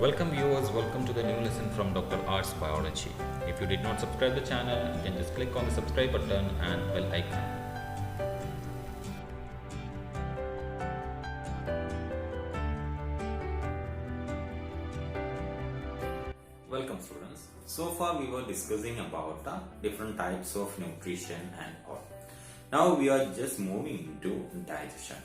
Welcome viewers, welcome to the new lesson from Dr. Arts Biology. If you did not subscribe the channel, you can just click on the subscribe button and bell icon. Welcome students. So far we were discussing about the different types of nutrition and all. Now we are just moving into digestion.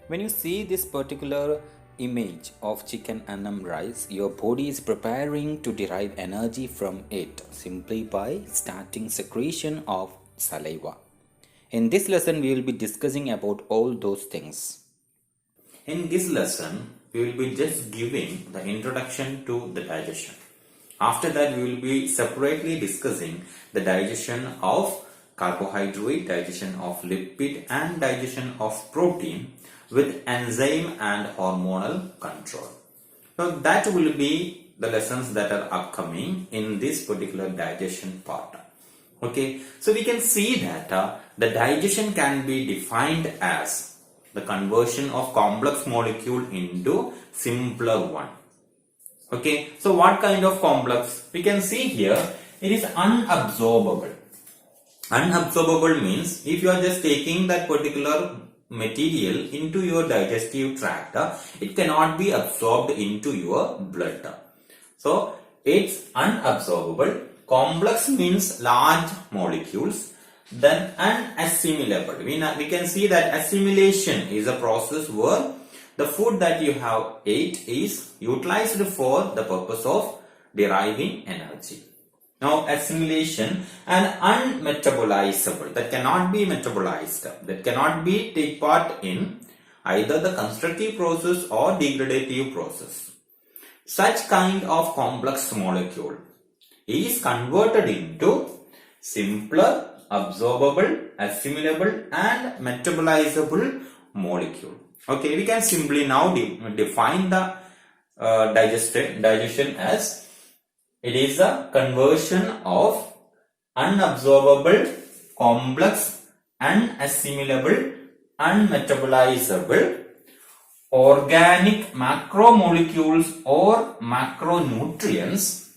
When you see this particular image of chicken annam rice, your body is preparing to derive energy from it simply by starting secretion of saliva. In this lesson we will be discussing about all those things. In this lesson we will be just giving the introduction to the digestion. After that we will be separately discussing the digestion of carbohydrate, digestion of lipid and digestion of protein with enzyme and hormonal control. So that will be the lessons that are upcoming in this particular digestion part. Okay, so we can see that the digestion can be defined as the conversion of complex molecule into simpler one. Okay, so what kind of complex? We can see here it is unabsorbable. Unabsorbable means if you are just taking that particular material into your digestive tract, it cannot be absorbed into your blood. So it's unabsorbable. Complex means large molecules. Then unassimilable. We can see that assimilation is a process where the food that you have ate is utilized for the purpose of deriving energy. Now assimilation and unmetabolizable, that cannot be metabolized, that cannot be take part in either the constructive process or degradative process. Such kind of complex molecule is converted into simpler, absorbable, assimilable and metabolizable molecule. Okay, we can simply now define the digestion as it is a conversion of unabsorbable, complex, unassimilable, unmetabolizable, organic macromolecules or macronutrients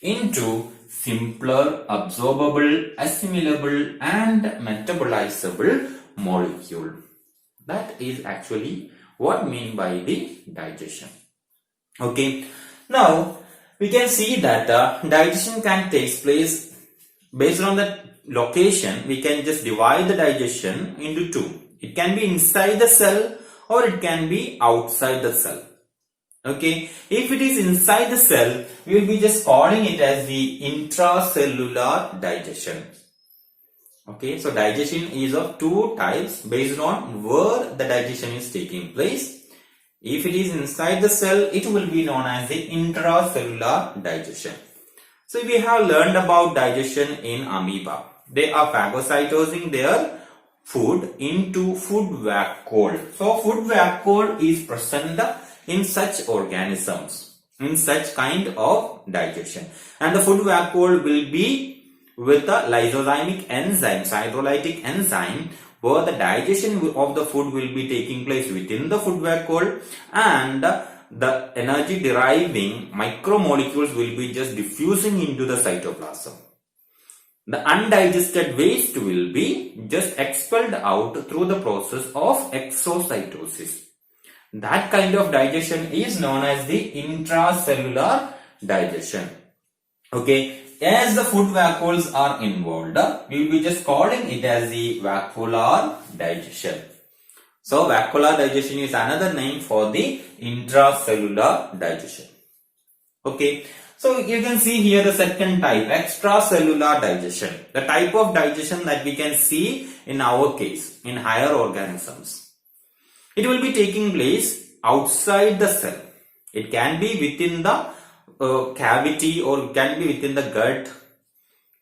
into simpler, absorbable, assimilable and metabolizable molecule. That is actually what mean by the digestion. Okay, now we can see that digestion can take place based on the location. We can just divide the digestion into two. It can be inside the cell or it can be outside the cell. Okay, if it is inside the cell, we will be just calling it as the intracellular digestion. Okay, so digestion is of two types based on where the digestion is taking place. If it is inside the cell, it will be known as the intracellular digestion. So we have learned about digestion in amoeba. They are phagocytosing their food into food vacuole. So food vacuole is present in such organisms, in such kind of digestion. And the food vacuole will be with the lysozymic enzyme, hydrolytic enzyme, where the digestion of the food will be taking place within the food vacuole and the energy deriving micromolecules will be just diffusing into the cytoplasm. The undigested waste will be just expelled out through the process of exocytosis. That kind of digestion is known as the intracellular digestion. Okay. As the food vacuoles are involved, we will be just calling it as the vacuolar digestion. So vacuolar digestion is another name for the intracellular digestion. Okay, so you can see here the second type, extracellular digestion. The type of digestion that we can see in our case, in higher organisms. It will be taking place outside the cell. It can be within the cavity or can be within the gut.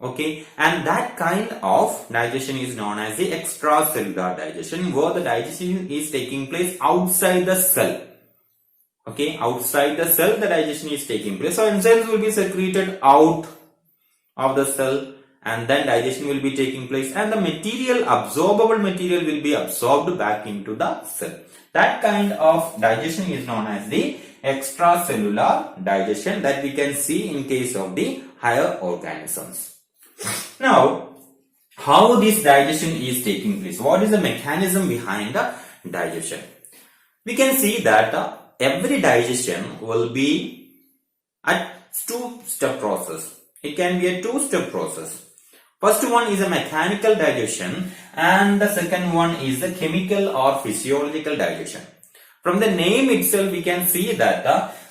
Okay, and that kind of digestion is known as the extracellular digestion, where the digestion is taking place outside the cell. Okay, outside the cell the digestion is taking place. So enzymes will be secreted out of the cell and then digestion will be taking place and the material, absorbable material will be absorbed back into the cell. That kind of digestion is known as the extracellular digestion that we can see in case of the higher organisms. Now, how this digestion is taking place? What is the mechanism behind the digestion? We can see that every digestion will be a two-step process. It can be a two-step process. First one is a mechanical digestion and the second one is the chemical or physiological digestion. From the name itself we can see that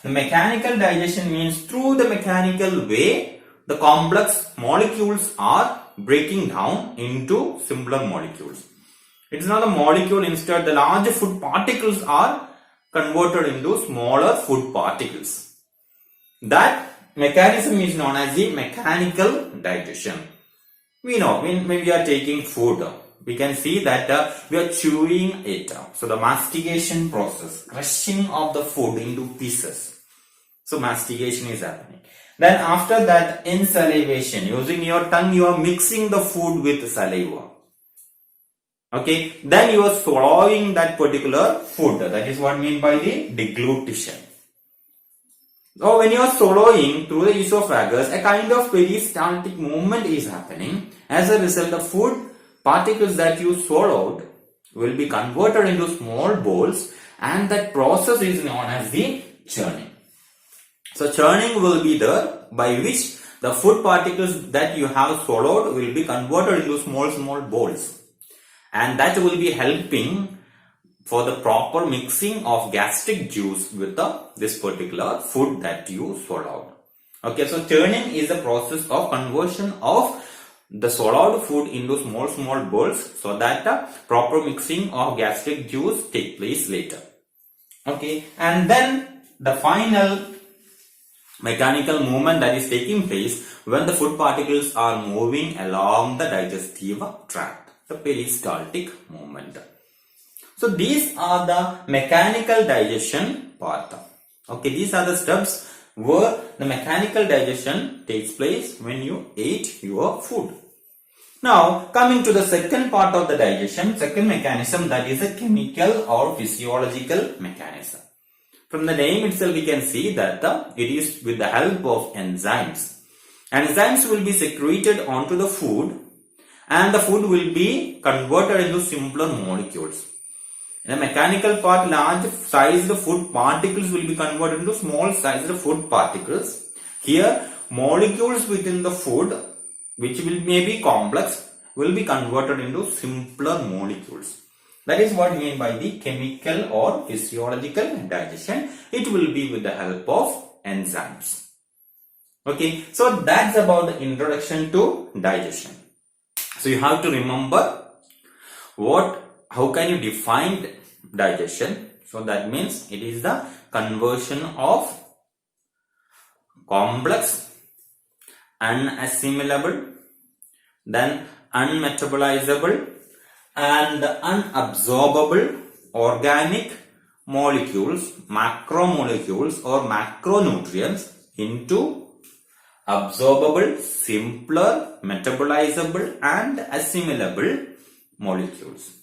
the mechanical digestion means through the mechanical way the complex molecules are breaking down into simpler molecules. It's not a molecule, instead the large food particles are converted into smaller food particles. That mechanism is known as the mechanical digestion. We know when we are taking food, we can see that we are chewing it. So the mastication process, crushing of the food into pieces. So mastication is happening. Then after that, insalivation, using your tongue you are mixing the food with saliva. Okay, then you are swallowing that particular food. That is what I mean by the deglutition. So when you are swallowing through the esophagus, a kind of peristaltic movement is happening. As a result, the food particles that you swallowed will be converted into small balls, and that process is known as the churning. So churning will be there, by which the food particles that you have swallowed will be converted into small balls, and that will be helping for the proper mixing of gastric juice with this particular food that you swallowed. Okay, so churning is the process of conversion of the swallowed food into small balls, so that proper mixing of gastric juice take place later. Okay, and then the final mechanical movement that is taking place when the food particles are moving along the digestive tract, the peristaltic movement. So these are the mechanical digestion part. Okay, these are the steps where the mechanical digestion takes place when you ate your food. Now coming to the second part of the digestion, second mechanism, that is a chemical or physiological mechanism. From the name itself we can see that it is with the help of enzymes. Enzymes will be secreted onto the food and the food will be converted into simpler molecules. In the mechanical part, large sized food particles will be converted into small sized food particles. Here, molecules within the food, which may be complex, will be converted into simpler molecules. That is what we mean by the chemical or physiological digestion. It will be with the help of enzymes. Okay, so that's about the introduction to digestion. So you have to remember how can you define digestion? So that means it is the conversion of complex, unassimilable, then unmetabolizable and unabsorbable organic molecules, macromolecules or macronutrients into absorbable, simpler, metabolizable and assimilable molecules.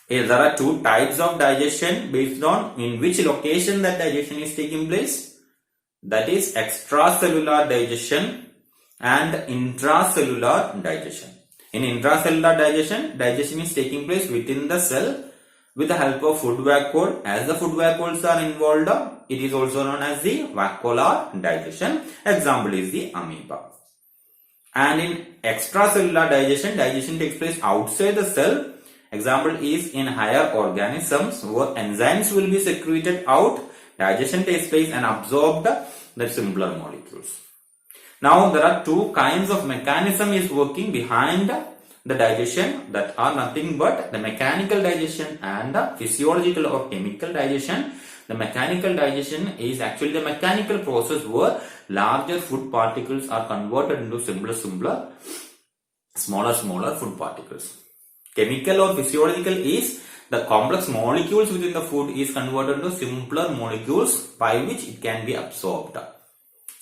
Here there are two types of digestion based on in which location that digestion is taking place. That is extracellular digestion and intracellular digestion. In intracellular digestion, digestion is taking place within the cell with the help of food vacuole. As the food vacuoles are involved, it is also known as the vacuolar digestion. Example is the amoeba. And in extracellular digestion, digestion takes place outside the cell. Example is in higher organisms where enzymes will be secreted out, digestion takes place and absorbed the simpler molecules. Now there are two kinds of mechanism is working behind the digestion, that are nothing but the mechanical digestion and the physiological or chemical digestion. The mechanical digestion is actually the mechanical process where larger food particles are converted into simpler, smaller food particles. Chemical or physiological is the complex molecules within the food is converted into simpler molecules by which it can be absorbed.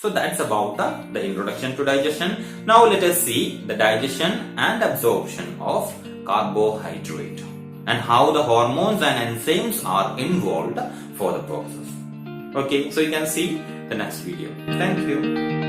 So that's about the introduction to digestion. Now let us see the digestion and absorption of carbohydrate and how the hormones and enzymes are involved for the process. Okay, so you can see the next video. Thank you.